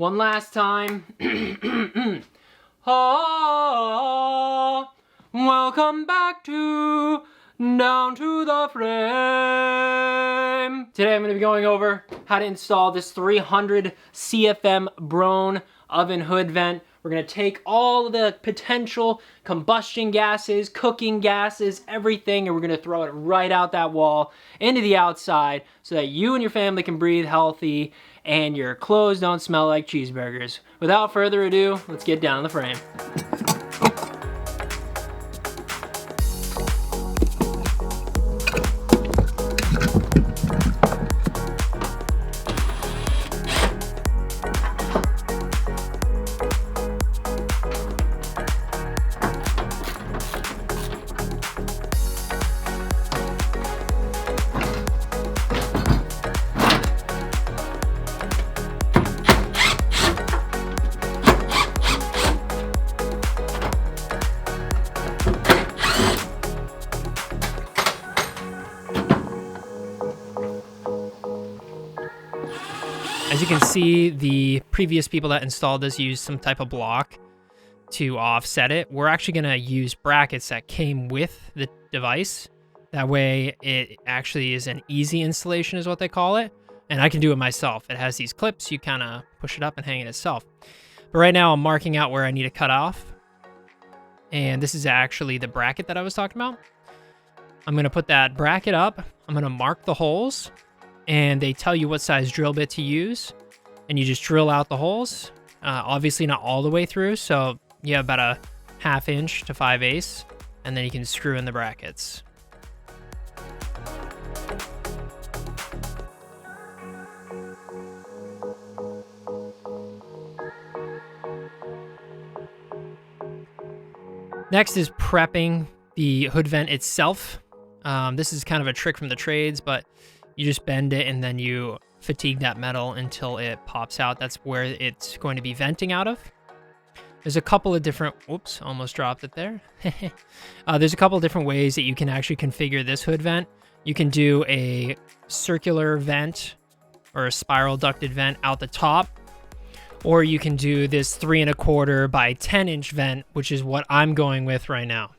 One last time. Ah, welcome back to Down to the Frame. Today I'm going to be going over how to install this 300 CFM Broan oven hood vent. We're going to take all of the potential combustion gases, cooking gases, everything, and we're going to throw it right out that wall into the outside so that you and your family can breathe healthy and your clothes don't smell like cheeseburgers. Without further ado, let's get down in the frame. As you can see, the previous people that installed this used some type of block to offset it. We're actually going to use brackets that came with the device. That way it actually is an easy installation is what they call it. And I can do it myself. It has these clips. You kind of push it up and hang it itself. But right now I'm marking out where I need to cut off. And this is actually the bracket that I was talking about. I'm going to put that bracket up. I'm going to mark the holes. And they tell you what size drill bit to use, and you just drill out the holes. Obviously not all the way through, so you have about a 1/2 inch to 5/8, and then you can screw in the brackets. Next is prepping the hood vent itself. This is kind of a trick from the trades, but you just bend it and then you fatigue that metal until it pops out. That's where it's going to be venting out of. There's a couple of different, whoops, almost dropped it there. There's a couple of different ways that you can actually configure this hood vent. You can do a circular vent or a spiral ducted vent out the top, or you can do this 3 1/4 by 10-inch vent, which is what I'm going with right now.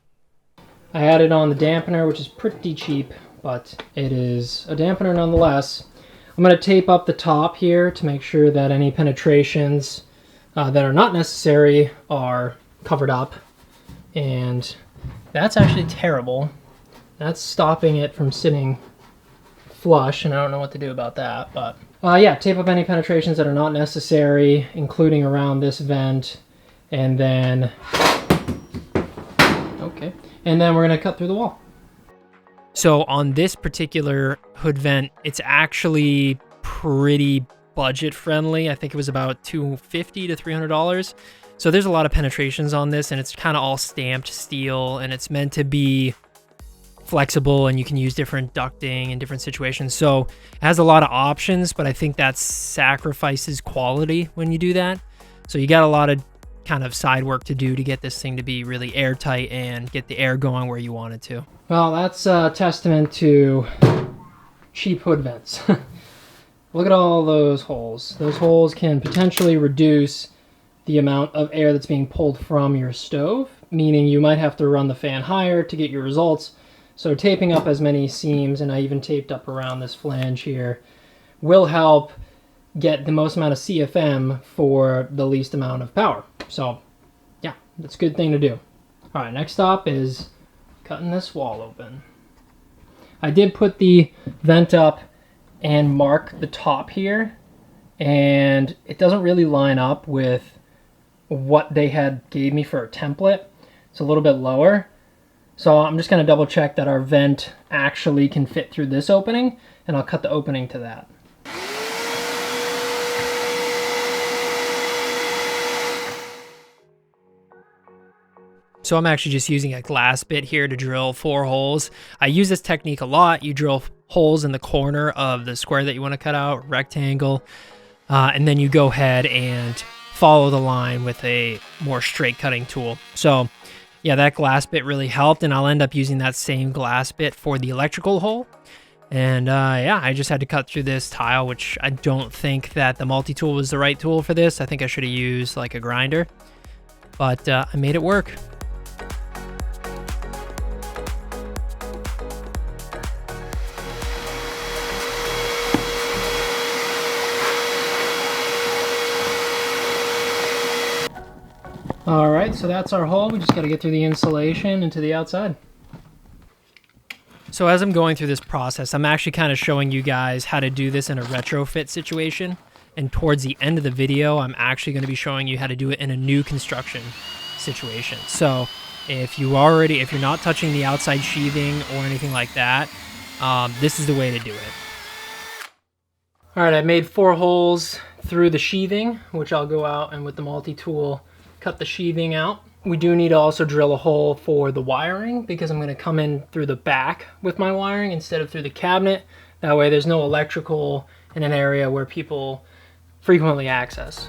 I added on the dampener, which is pretty cheap, but it is a dampener nonetheless. I'm going to tape up the top here to make sure that any penetrations that are not necessary are covered up. And that's actually terrible. That's stopping it from sitting flush, and I don't know what to do about that. But yeah, tape up any penetrations that are not necessary, including around this vent. And then, okay. And then we're going to cut through the wall. So on this particular hood vent, it's actually pretty budget friendly. I think it was about $250 to $300. So there's a lot of penetrations on this, and it's kind of all stamped steel, and it's meant to be flexible, and you can use different ducting in different situations. So it has a lot of options, but I think that sacrifices quality when you do that. So you got a lot of kind of side work to do to get this thing to be really airtight and get the air going where you want it to. Well, that's a testament to cheap hood vents. Look at all those holes. Those holes can potentially reduce the amount of air that's being pulled from your stove, meaning you might have to run the fan higher to get your results. So taping up as many seams, and I even taped up around this flange here, will help get the most amount of CFM for the least amount of power. So yeah, that's a good thing to do. All right, next stop is cutting this wall open. I did put the vent up and mark the top here, and it doesn't really line up with what they had gave me for a template. It's a little bit lower. So I'm just going to double check that our vent actually can fit through this opening, and I'll cut the opening to that. So I'm actually just using a glass bit here to drill 4 holes. I use this technique a lot. You drill holes in the corner of the square that you want to cut out, rectangle, and then you go ahead and follow the line with a more straight cutting tool. So yeah, that glass bit really helped, and I'll end up using that same glass bit for the electrical hole. And yeah, I just had to cut through this tile, which I don't think that the multi-tool was the right tool for this. I think I should have used like a grinder, but I made it work. All right, so that's our hole. We just got to get through the insulation into the outside. So as I'm going through this process, I'm actually kind of showing you guys how to do this in a retrofit situation. And towards the end of the video, I'm actually going to be showing you how to do it in a new construction situation. So if you're not touching the outside sheathing or anything like that, this is the way to do it. All right, I made 4 holes through the sheathing, which I'll go out and with the multi-tool cut the sheathing out. We do need to also drill a hole for the wiring because I'm going to come in through the back with my wiring instead of through the cabinet. That way there's no electrical in an area where people frequently access.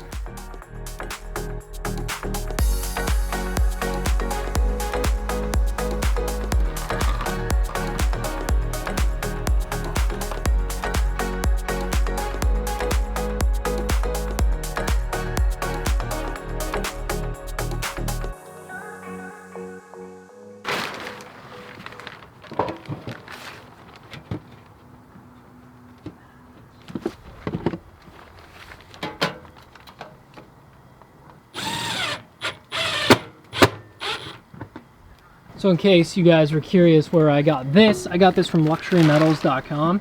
So in case you guys were curious where I got this from luxurymetals.com.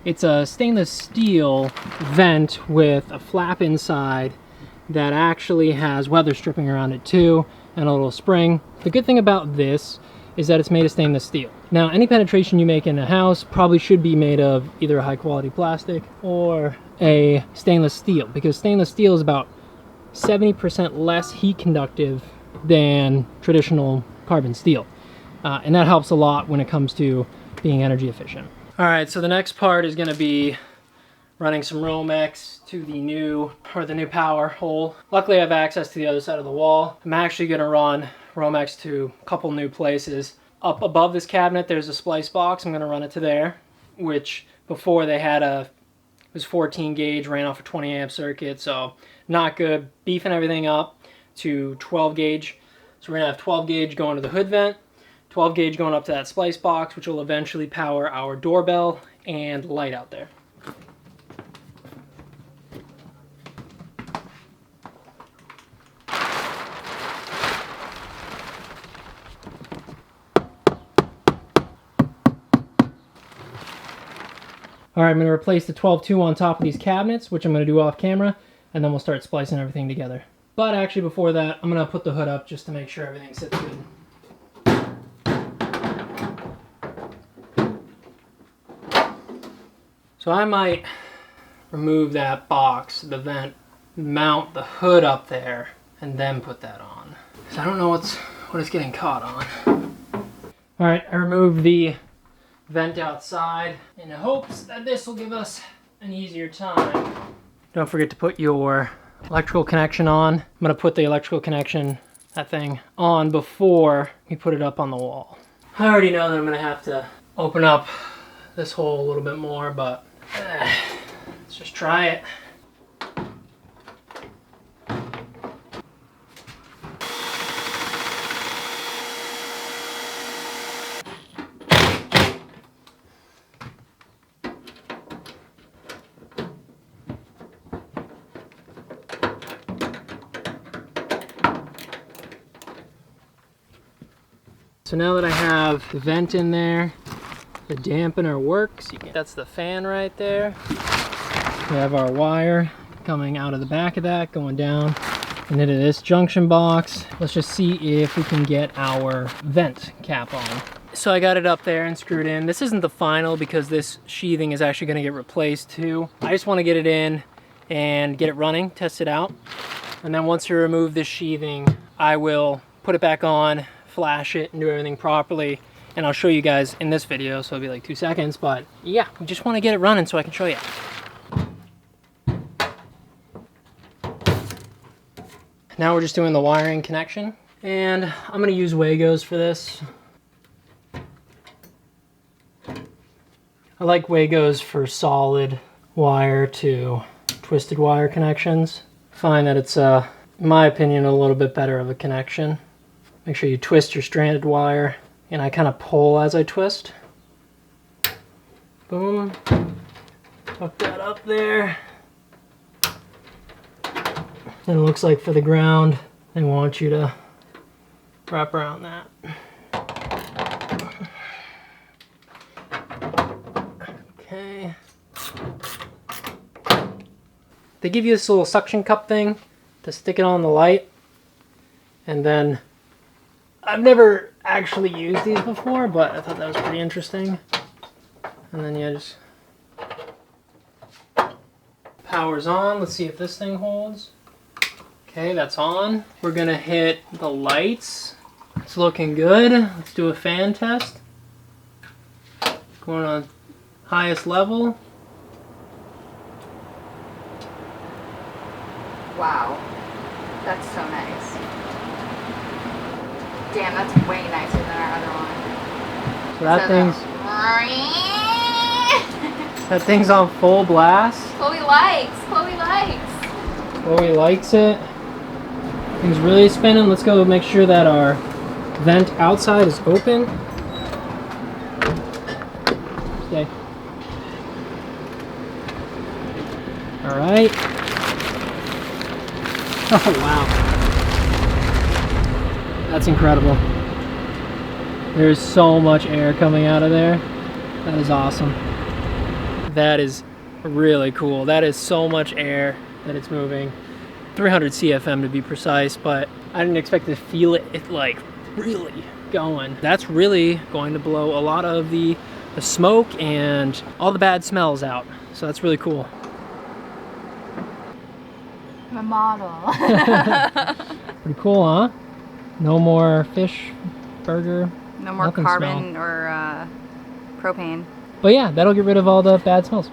It's a stainless steel vent with a flap inside that actually has weather stripping around it too, and a little spring. The good thing about this is that it's made of stainless steel. Now, any penetration you make in a house probably should be made of either a high quality plastic or a stainless steel, because stainless steel is about 70% less heat conductive than traditional carbon steel. And that helps a lot when it comes to being energy efficient. All right, so the next part is gonna be running some Romex to the new power hole. Luckily I have access to the other side of the wall. I'm actually gonna run Romex to a couple new places. Up above this cabinet there's a splice box. I'm gonna run it to there, which before they had it was 14 gauge, ran off a 20 amp circuit, so not good. Beefing everything up to 12 gauge. So we're gonna have 12 gauge going to the hood vent, 12 gauge going up to that splice box, which will eventually power our doorbell and light out there. All right, I'm going to replace the 12-2 on top of these cabinets, which I'm going to do off camera, and then we'll start splicing everything together. But actually before that, I'm going to put the hood up just to make sure everything sits good. So I might remove that box, the vent, mount the hood up there, and then put that on. Because I don't know what it's getting caught on. All right, I removed the vent outside in the hopes that this will give us an easier time. Don't forget to put your electrical connection on. I'm gonna put the electrical connection, that thing, on before we put it up on the wall. I already know that I'm gonna have to open up this hole a little bit more, but let's just try it. So now that I have the vent in there, the dampener works. That's the fan right there. We have our wire coming out of the back of that, going down and into this junction box. Let's just see if we can get our vent cap on. So I got it up there and screwed in. This isn't the final because this sheathing is actually gonna get replaced too. I just wanna get it in and get it running, test it out. And then once you remove this sheathing, I will put it back on, flash it, and do everything properly. And I'll show you guys in this video, so it'll be like 2 seconds, but yeah, we just wanna get it running so I can show you. Now we're just doing the wiring connection, and I'm gonna use Wagos for this. I like Wagos for solid wire to twisted wire connections. Find that it's, in my opinion, a little bit better of a connection. Make sure you twist your stranded wire, and I kind of pull as I twist. Boom. Hook that up there. And it looks like for the ground, they want you to wrap around that. Okay. They give you this little suction cup thing to stick it on the light. And then, I've never actually used these before, but I thought that was pretty interesting. And then yeah, just power's on. Let's see if this thing holds. Okay, that's on. We're gonna hit the lights. It's looking good. Let's do a fan test. Going on highest level. Wow, that's so nice. Damn, that's way nicer than our other one. So that thing's on full blast. Chloe likes. Chloe likes it. Thing's really spinning. Let's go make sure that our vent outside is open. Okay. All right. Oh wow. That's incredible. There's so much air coming out of there. That is awesome. That is really cool. That is so much air that it's moving. 300 CFM to be precise, but I didn't expect to feel it like really going. That's really going to blow a lot of the smoke and all the bad smells out. So that's really cool. I'm a model. Pretty cool, huh? No more fish burger. No more carbon or propane. But yeah, that'll get rid of all the bad smells.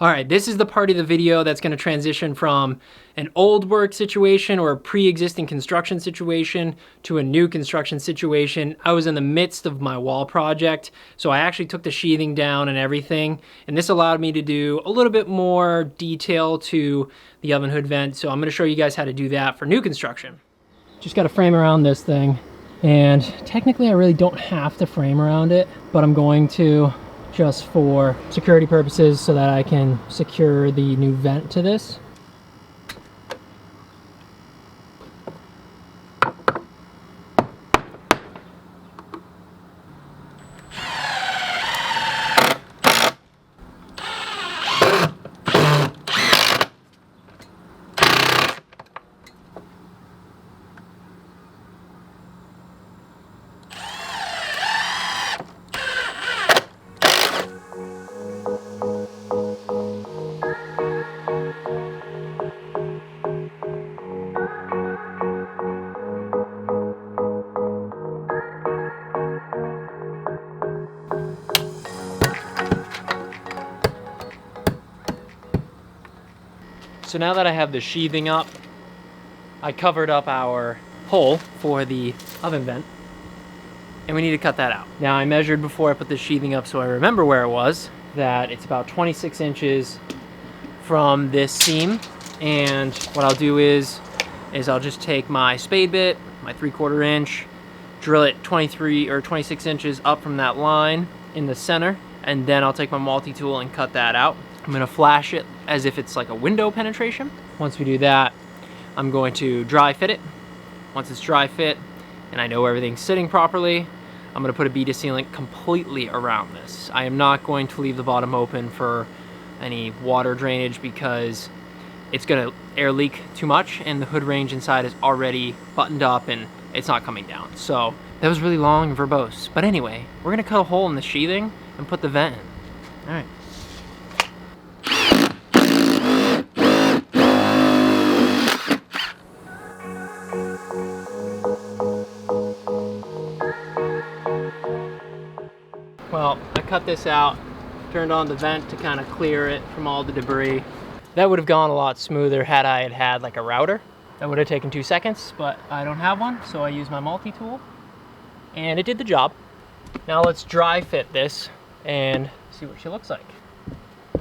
All right, this is the part of the video that's going to transition from an old work situation or a pre-existing construction situation to a new construction situation. I was in the midst of my wall project, so I actually took the sheathing down and everything, and this allowed me to do a little bit more detail to the oven hood vent, so I'm going to show you guys how to do that for new construction. Just got to frame around this thing, and technically I really don't have to frame around it, but I'm going to just for security purposes so that I can secure the new vent to this. So now that I have the sheathing up, I covered up our hole for the oven vent, and we need to cut that out. Now I measured before I put the sheathing up so I remember where it was, that it's about 26 inches from this seam, and what I'll do is I'll just take my spade bit, my 3/4 inch, drill it 23 or 26 inches up from that line in the center, and then I'll take my multi-tool and cut that out. I'm gonna flash it as if it's like a window penetration. Once we do that, I'm going to dry fit it. Once it's dry fit and I know everything's sitting properly, I'm gonna put a bead sealant completely around this. I am not going to leave the bottom open for any water drainage because it's gonna air leak too much and the hood range inside is already buttoned up and it's not coming down. So that was really long and verbose. But anyway, we're gonna cut a hole in the sheathing and put the vent in. All right. Well, I cut this out, turned on the vent to kind of clear it from all the debris. That would have gone a lot smoother had I had like a router. That would have taken 2 seconds, but I don't have one, so I use my multi-tool, and it did the job. Now let's dry fit this and see what she looks like.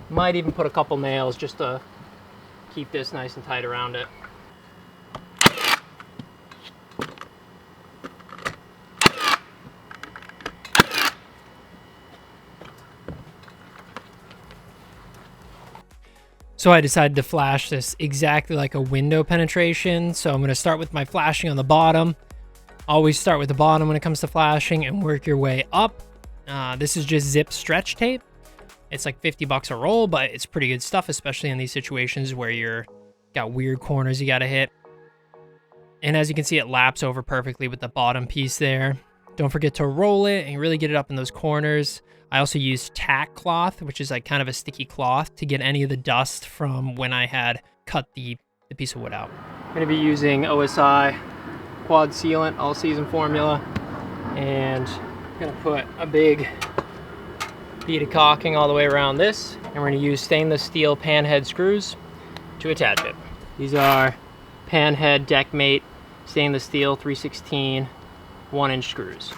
Might even put a couple nails just to keep this nice and tight around it. So I decided to flash this exactly like a window penetration. So I'm going to start with my flashing on the bottom. Always start with the bottom when it comes to flashing and work your way up. This is just zip stretch tape. It's like 50 bucks a roll, but it's pretty good stuff, especially in these situations where you're got weird corners you got to hit. And as you can see, it laps over perfectly with the bottom piece there. Don't forget to roll it and really get it up in those corners. I also used tack cloth, which is like kind of a sticky cloth, to get any of the dust from when I had cut the piece of wood out. I'm going to be using OSI quad sealant all season formula, and I'm going to put a big bead of caulking all the way around this, and we're going to use stainless steel pan head screws to attach it. These are pan head deck mate stainless steel 3/16 1-inch screws.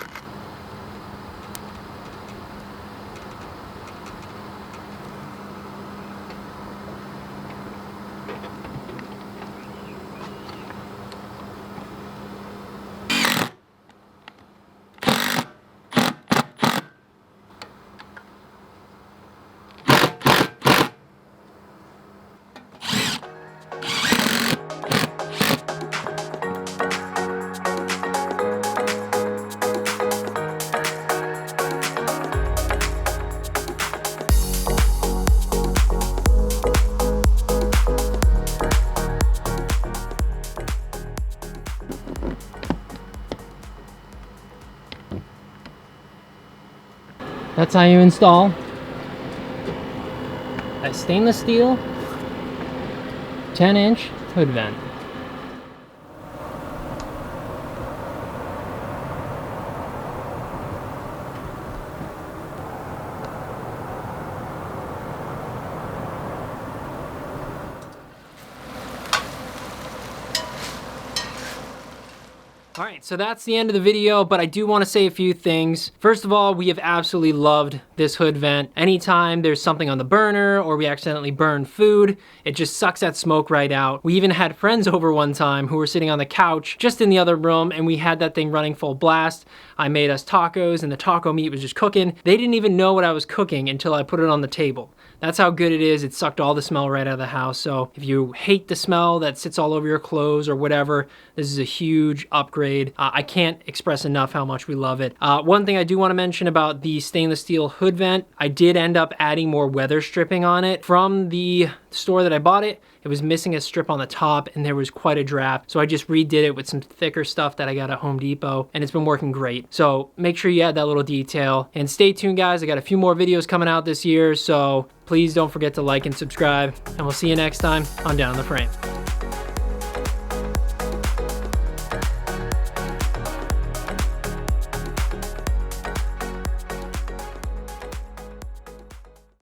That's how you install a stainless steel 10-inch hood vent. All right, so that's the end of the video, but I do want to say a few things. First of all, we have absolutely loved this hood vent. Anytime there's something on the burner or we accidentally burn food, it just sucks that smoke right out. We even had friends over one time who were sitting on the couch just in the other room, and we had that thing running full blast. I made us tacos and the taco meat was just cooking. They didn't even know what I was cooking until I put it on the table. That's how good it is. It sucked all the smell right out of the house. So if you hate the smell that sits all over your clothes or whatever, this is a huge upgrade. I can't express enough how much we love it. One thing I do want to mention about the stainless steel hood vent, I did end up adding more weather stripping on it. From the store that I bought it, it was missing a strip on the top and there was quite a draft. So I just redid it with some thicker stuff that I got at Home Depot, and it's been working great. So make sure you add that little detail. And stay tuned, guys. I got a few more videos coming out this year, so please don't forget to like and subscribe. And we'll see you next time on Down the Frame.